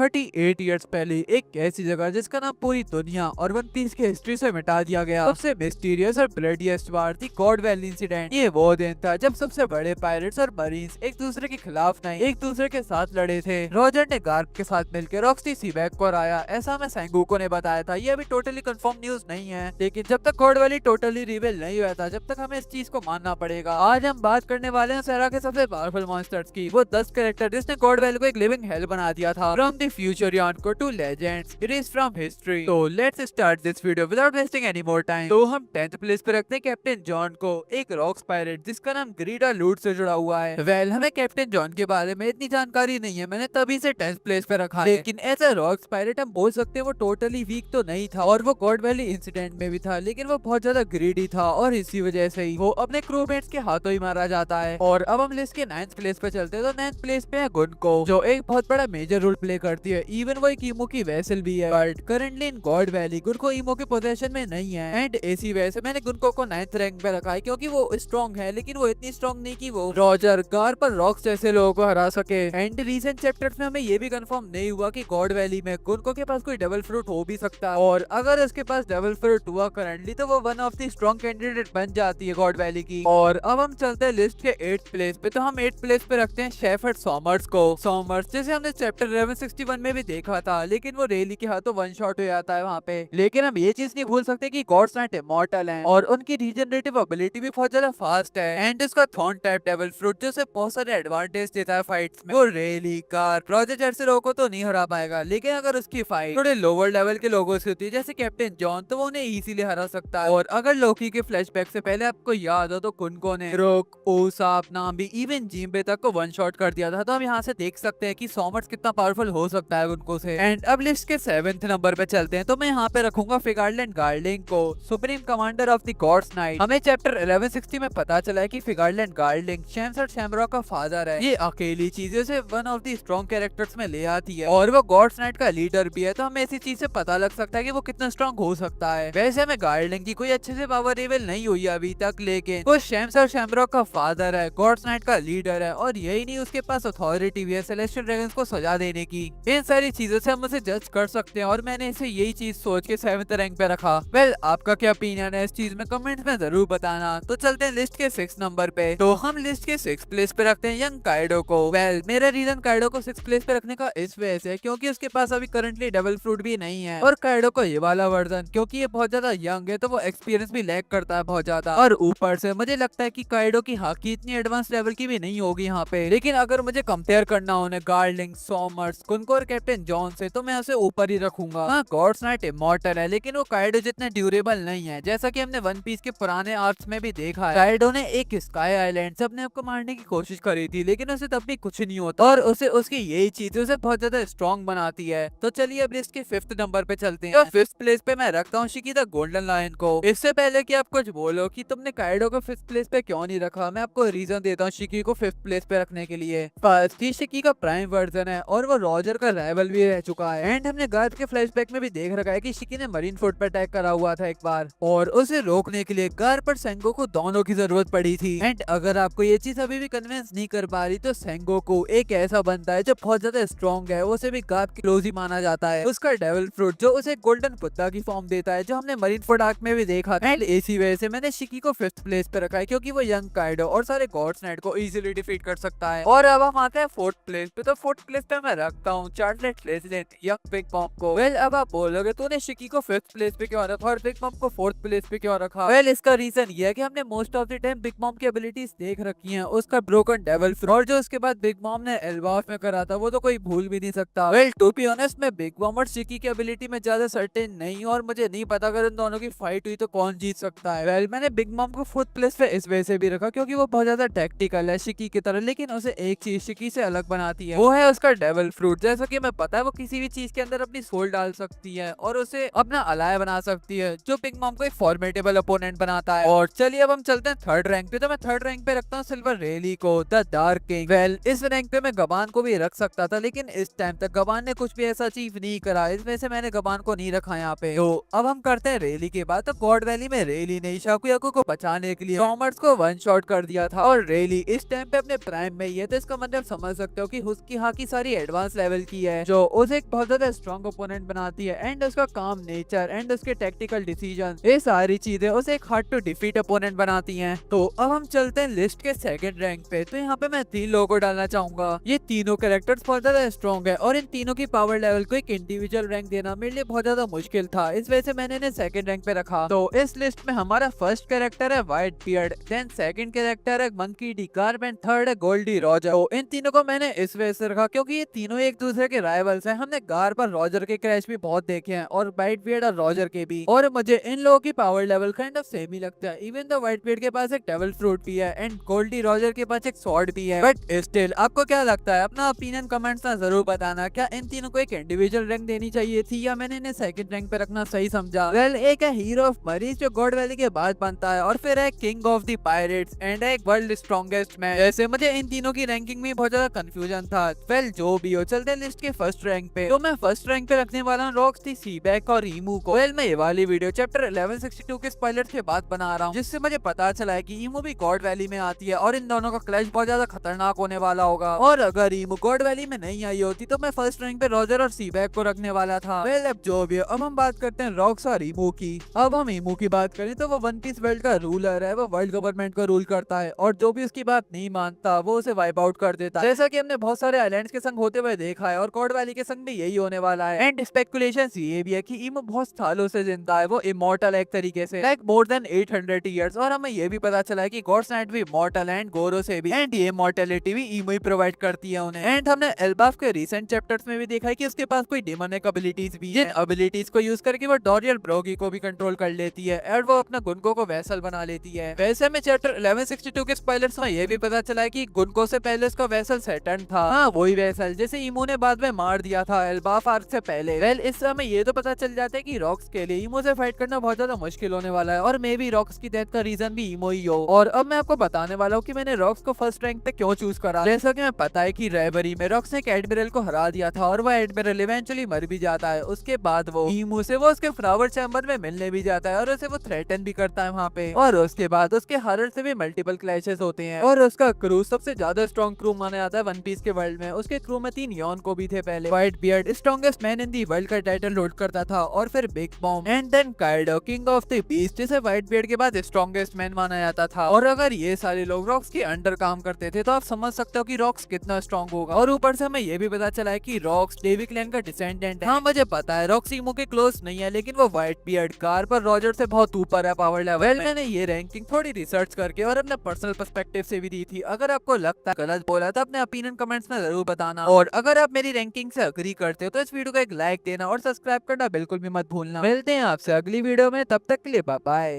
38 years पहले एक ऐसी जगह जिसका नाम पूरी दुनिया और वन पीस की हिस्ट्री से मिटा दिया गया, सबसे मिस्टीरियस और ब्लडीएस्ट वार थी गॉड वैली इंसिडेंट। ये वो दिन था जब सबसे बड़े पायरेट्स और मरीन्स एक दूसरे के खिलाफ नहीं, एक दूसरे के साथ लड़े थे। रॉजर ने गार्प के साथ मिलकर रॉक्सी सीबैक को हराया, ऐसा हमें सेंगोकू ने बताया था। ये अभी टोटली कंफर्म न्यूज नहीं है, लेकिन जब तक गॉड वैली टोटली रिवील नहीं हुआ था, जब तक हमें इस चीज को मानना पड़ेगा। आज हम बात करने वाले हैं सेरा के सबसे पावरफुल मॉन्स्टर्स की, वो 10 कैरेक्टर जिसने गॉड वैली को एक लिविंग हेल बना दिया था। From the future Yonko to legends, it is from history. तो let's start this video without wasting any more time. तो हम 10th प्लेस पे रखते हैं कैप्टन जॉन को, एक रॉक्स पायरेट जिसका नाम ग्रीडा लूट से जुड़ा हुआ है। वेल हमें कैप्टन जॉन के बारे में इतनी जानकारी नहीं है, मैंने तभी से 10th प्लेस पे रखा है। लेकिन एज अ रॉक्स पायरेट हम बोल सकते हैं वो टोटली वीक तो नहीं था, और वो गॉड वैली इंसिडेंट में भी था, लेकिन वो बहुत ज्यादा ग्रीडी था और इसी वजह से ही वो अपने क्रूमेट्स के हाथों ही मारा जाता है। और अब हम लिस्ट के 9th प्लेस पे चलते हैं। तो 9th प्लेस पे है गुनको, जो एक बहुत बड़ा मेजर रोल प्ले करती है। इवन वो एक ईमो की वेसल भी है, but currently in God Valley गुनको ईमो के पोजीशन में नहीं है। एंड इसी वजह से मैंने गुनको को 9th रैंक पे रखा है, क्योंकि वो स्ट्रॉन्ग है, लेकिन वो इतनी स्ट्रॉन्ग नहीं कि वो रॉजर गार पर रॉक्स जैसे लोगों को हरा सके। एंड रिसेंट चैप्टर्स में हमें ये भी कंफर्म नहीं हुआ कि गॉड वैली में गुनको के पास कोई डबल फ्रूट हो भी सकता है, और अगर उसके पास डबल फ्रूट हुआ करंटली तो वो one of the strong candidate बन जाती है गॉड वैली की। और अब हम चलते हैं लिस्ट के 8th प्लेस पे। तो हम 8th प्लेस पे रखते हैं शेफर्ड सॉमर्स को। सॉमर्स जैसे हमने चैप्टर 1161 में भी देखा था, लेकिन वो रेली के हाथों वन शॉट हो जाता है वहाँ पे। लेकिन हम ये चीज नहीं भूल सकते कि गॉड्स नाइट इमॉर्टल हैं, और उनकी रीजनरेटिव एबिलिटी भी बहुत ज्यादा फास्ट है। एंड उसका थॉर्न टाइप डेविल फ्रूट जो उसे बहुत सारे एडवांटेज देता है फाइट्स में। वो रेली कार प्रोजेक्ट जैसे लोगों को तो नहीं हरा पाएगा, लेकिन अगर उसकी फाइट थोड़े लोअर लेवल के लोगों से होती है जैसे कैप्टन जॉन, तो वो उन्हें इजीली हरा सकता है। और अगर लोकी के फ्लैशबैक से पहले आपको याद हो तो कुनको ने रोक, ओसाप, नामी, इवन जिम्बे तक को वन शॉट कर दिया था। तो हम यहाँ से देख सकते हैं कि सॉमर्स कितना पावरफुल हो सकता है उनको से। एंड अब लिस्ट के 7th नंबर पे चलते हैं। तो मैं यहाँ पे रखूंगा फिगार्लैंड गार्लिंग को, supreme commander of the gods night. हमें चैप्टर 1160 में पता चला है कि फिगार्लैंड गार्लिंग शैम्स और शैमरॉक का फादर है। ये अकेली चीजों से one of the strong characters में ले आती है, और वो गॉड्स नाइट का लीडर भी है। तो हमें ऐसी चीज से पता लग सकता है कि वो कितना स्ट्रॉन्ग हो सकता है। वैसे हमें गार्लिंग की कोई अच्छे से पावर रिवील नहीं हुई अभी तक, लेकिन वो शैम्स और शैमरॉक का फादर है, गॉड्स नाइट का लीडर है, और यही नहीं उसके पास अथॉरिटी भी है सेलेस्टियल ड्रैगन्स को सजा देने की। इन सारी चीजों से हम उसे जज कर सकते हैं, और मैंने इसे यही चीज सोच के 7th रैंक पे रखा। वेल आपका क्या ओपिनियन है इस चीज में कमेंट्स में जरूर बताना। तो चलते हैं लिस्ट के 6th नंबर पे। तो हम लिस्ट के 6th प्लेस पे रखते हैं यंग काइडो को। वेल मेरा रीजन काइडो को 6th प्लेस पे रखने का इस वजह से है क्योंकि उसके पास अभी करंटली डबल फ्रूट भी नहीं है, और काइडो को ये वाला वर्जन क्योंकि ये बहुत ज्यादा यंग है तो वो एक्सपीरियंस भी लैक करता है बहुत ज्यादा। और ऊपर से मुझे लगता है कि काइडो की हाकी इतनी एडवांस लेवल की भी नहीं होगी यहाँ पे। लेकिन अगर मुझे कंपेयर करना हो गार्लिंग, सॉमर्स, कुनको और कैप्टन जॉन से, तो मैं उसे ऊपर ही रखूंगा। हाँ गॉड्स नाइट इमॉर्टल है, लेकिन वो काइडो जितना ड्यूरेबल नहीं है। जैसा कि हमने वन पीस के पुराने आर्क्स में भी देखा है, काइडो ने एक स्काई आइलैंड से अपने आप को मारने की कोशिश करी थी, लेकिन उसे तब भी कुछ नहीं होता, और उसे उसकी यही चीज उसे बहुत ज्यादा स्ट्रॉन्ग बनाती है। तो चलिए अब लिस्ट के 5th नंबर पे चलते हैं। तो 5th प्लेस पे मैं रखता हूँ शिकी द गोल्डन लायन को। इससे पहले कि आप कुछ बोलो कि तुमने काइडो को 5th प्लेस पे क्यों नहीं रखा, मैं आपको रीजन देता हूँ शिकी को 5th प्लेस पे रखने के लिए। फर्स्ट ही शिकी का प्राइम वर्जन है, और वो रॉजर का राइवल भी रह चुका है। एंड हमने गार्ड के फ्लैशबैक में भी देख रखा है कि शिकी ने मरीन फोर्ट पर अटैक करा हुआ था एक बार, और उसे रोकने के लिए गार पर सेंगो को दोनों की जरूरत पड़ी थी। एंड अगर आपको ये चीज अभी भी कन्विंस नहीं कर पा रही, तो सेंगो को एक ऐसा बनता है जो बहुत ज्यादा स्ट्रॉन्ग है, उसे भी गार्ड की क्लोज ही माना जाता है। उसका डेविल फ्रूट जो उसे गोल्डन कुत्ता की फॉर्म देता है, जो हमने मरीन फोर्ट आर्क में भी देखा। एंड इसी वजह से मैंने शिकी को 5th प्लेस पे रखा है, क्योंकि वो यंग काइडो और सारे गॉड्स नाइट को इजीली डिफीट कर सकता है। और अब हम आते हैं 4th प्लेस पे। तो 4th प्लेस पे मैं रखता हूँ Charlotte legend young big mom को। वेल अब आप बोलोगे तूने शिकी को 5th प्लेस पे क्यों रखा और बिग मॉम को 4th प्लेस पे क्यों रखा। वेल इसका रीजन ये है कि हमने most of the time big mom की एबिलिटीज देख रखी हैं, उसका ब्रोकन डेविल फ्रूट, और जो उसके बाद बिग मॉम ने एल्बाफ में करा था वो तो कोई भूल भी नहीं सकता। वेल टू बी ऑनेस्ट मैं बिग मॉम और शिकी की एबिलिटी में ज्यादा सर्टेन नहीं, और मुझे नहीं पता अगर इन दोनों की फाइट हुई तो कौन जीत सकता है। वेल मैंने बिग मॉम को 4th प्लेस पे इस वजह से भी रखा क्योंकि वो बहुत ज्यादा टैक्टिकल है शिकी की तरह, लेकिन उसे एक चीज शिकी से अलग बनाती है, वो है उसका डेविल फ्रूट। जैसा कि मैं पता है वो किसी भी चीज के अंदर अपनी सोल डाल सकती है और उसे अपना अलाय बना सकती है, जो बिग मॉम को एक फॉर्मेटेबल अपोनेंट बनाता है। और चलिए अब हम चलते हैं 3rd रैंक पे। तो मैं 3rd रैंक पे रखता हूँ सिल्वर रेली को, द डार्क किंग। वेल इस रैंक पे मैं गबान को भी रख सकता था, लेकिन इस टाइम तक गबान ने कुछ भी ऐसा अचीव नहीं करा, इस वजह से मैंने गबान को नहीं रखा यहाँ पे। तो अब हम करते हैं रेली के बाद। तो गॉड वैली में रेली ने शाकुयाको को बचाने के लिए कॉमर्स को वन शॉट कर दिया था, और रेली इस टाइम पे अपने प्राइम में ही है, तो इसका मतलब समझ सकते हो कि उसकी हाकी सारी एडवांस लेवल की की है जो उसे एक बहुत ज्यादा स्ट्रॉन्ग ओपोनेंट बनाती है, एंड उसका काम नेचर एंड उसके टेक्टिकल डिसीजन, ये सारी चीजें उसे एक हार्ड टू डिफीट ओपोनेंट बनाती हैं। तो अब हम चलते हैं लिस्ट के सेकंड रैंक पे। तो यहाँ पे मैं 3 लोगों को डालना चाहूंगा। ये तीनों कैरेक्टर्स बहुत ज्यादा स्ट्रॉन्ग है और इन तीनों की पावर लेवल को एक इंडिविजुअल रैंक देना मेरे लिए बहुत ज्यादा मुश्किल था, इस वजह से मैंने इन्हें सेकंड रैंक पे रखा। तो इस लिस्ट में हमारा फर्स्ट कैरेक्टर है Whitebeard, then second character है Monkey D Garp and third है गोल्डी रॉजर। तो इन तीनों को मैंने इस वजह से रखा क्योंकि ये तीनों एक दूसरे के राइवल्स हैं। हमने गार्प और रॉजर के क्रैश भी बहुत देखे हैं और व्हाइट बियर्ड और रॉजर के भी, और मुझे इन लोगों की power level kind of same ही लगता है। इवन दो व्हाइट बियर्ड के पास एक डेविल फ्रूट भी है एंड गोल्डी रॉजर के पास एक स्वॉर्ड भी है, बट स्टिल आपको क्या लगता है? अपना ओपिनियन कमेंट्स में जरूर बताना। क्या इन तीनों को एक इंडिविजुअल रैंक देनी चाहिए थी या मैंने इन्हें सेकंड रैंक पे रखना सही समझा? वेल, एक है हीरो ऑफ मरीज जो गॉड वैली के बाद बनता है, और फिर है king of the pirates and एक वर्ल्ड स्ट्रॉन्गेस्ट मैन। ऐसे मुझे इन तीनों की रैंकिंग में बहुत ज्यादा कंफ्यूजन था। वेल, जो भी हो, चलते हैं लिस्ट के फर्स्ट रैंक पे। तो मैं फर्स्ट रैंक पे रखने वाला हूँ रॉक्सटी, सीबैक और ईमू को। वेल, मैं ये वाली वीडियो चैप्टर 1162 के स्पॉयलर्स के बाद बना रहा हूँ, जिससे मुझे पता चला है कि ईमू भी गॉड वैली में आती है और इन दोनों का क्लैश बहुत ज्यादा खतरनाक होने वाला होगा। और अगर ईमू गॉड वैली में नहीं आई होती तो मैं फर्स्ट रैंक पे रॉजर और सीबैक को रखने वाला था। वेल, अब जो भी हो, अब हम बात करते हैं रॉक्स और ईमू की। अब हम ईमू की बात करें तो वो वन पीस वर्ल्ड का रूलर है। वो वर्ल्ड गवर्नमेंट को रूल करता है और जो भी उसकी बात नहीं मानता वो उसे वाइप आउट कर देता है, जैसा कि हमने बहुत सारे आइलैंड्स के संग होते हुए देखा है और गॉड वैली के संग भी यही होने वाला है। एंड स्पेकुलेशंस ये भी है कि ईमू बहुत सालों से जिंदा है, वो इमॉर्टल है एक तरीके से, लाइक मोर देन 800 ईयर्स। और हमें ये भी पता चला है कि गॉड्स नाइट भी इमॉर्टल है एंड गोरो से भी, एंड ये इमॉर्टलिटी भी ईमू ही प्रोवाइड करती है उन्हें। एंड हमने एल्बाफ के रिसेंट चैप्टर्स में भी देखा है कि उसके पास कोई डेमोनिक एबिलिटीज भी है, एबिलिटीज को यूज करके वो डोरियल ब्रोगी को भी कंट्रोल कर लेती है और वो अपना गुनको को वैसल बना लेती है। वैसे हमें चैप्टर 1162 के स्पॉयलर्स में ये भी पता चला है कि गुनको से पहले उसका वैसल सैटर्न था। हाँ, वही वैसल जैसे ईमू ने बाद में मार दिया था एल्बाफ आर्क से पहले। वेल, इससे हमें ये तो पता चल जाता है कि रॉक्स के लिए ईमू से फाइट करना बहुत ज्यादा मुश्किल होने वाला है, और मे भी रॉक्स की डेथ का रीजन भी ईमो ही हो। और अब मैं आपको बताने वाला हूँ कि मैंने रॉक्स को फर्स्ट रैंक पे क्यों चूज करा। जैसा कि मैं पता है कि रेबरी में रॉक्स ने एक एडमिरल को हरा दिया था और वो एडमिरल इवेंचुअली मर भी जाता है। उसके बाद वो ईमू से वो उसके फ्लावर चैम्बर में मिलने भी जाता है और उसे वो थ्रेटन भी करता है वहाँ पे, और उसके बाद उसके हरर से भी मल्टीपल क्लैशेस होते हैं। और उसका क्रू सबसे ज्यादा स्ट्रॉन्ग क्रू माना जाता है वन पीस के वर्ल्ड में। उसके क्रू में 3 यॉन को भी थे पहले। Whitebeard strongest man in the world का टाइटल होल्ड करता था, और फिर Big Mom and then Kaido king of the beast, जिसे व्हाइट बियर्ड के बाद स्ट्रॉन्गेस्ट मैन माना जाता था। और अगर ये सारे लोग रॉक्स के अंडर काम करते थे तो आप समझ सकते हो कि रॉक्स कितना स्ट्रॉन्ग होगा। और ऊपर से हमें ये भी पता चला है कि रॉक्स डेवी क्लैन का डिसेंडेंट है। हाँ, मुझे पता है रॉक्स ईमो के क्लोज नहीं है, लेकिन वो व्हाइट बियर्ड कार्प और रॉजर से बहुत ऊपर है पावर लेवल। मैंने ये रैंकिंग थोड़ी रिसर्च करके और अपने पर्सनल पर्सपेक्टिव से भी दी थी। अगर आपको लगता है गलत बोला तो अपने ओपिनियन कमेंट्स में जरूर बताना, और अगर आप मेरी रैंकिंग से अग्री करते हो तो इस वीडियो को एक लाइक देना और सब्सक्राइब करना बिल्कुल भी मत भूलना। मिलते हैं आपसे अगली वीडियो में, तब तक के लिए बाय बाय।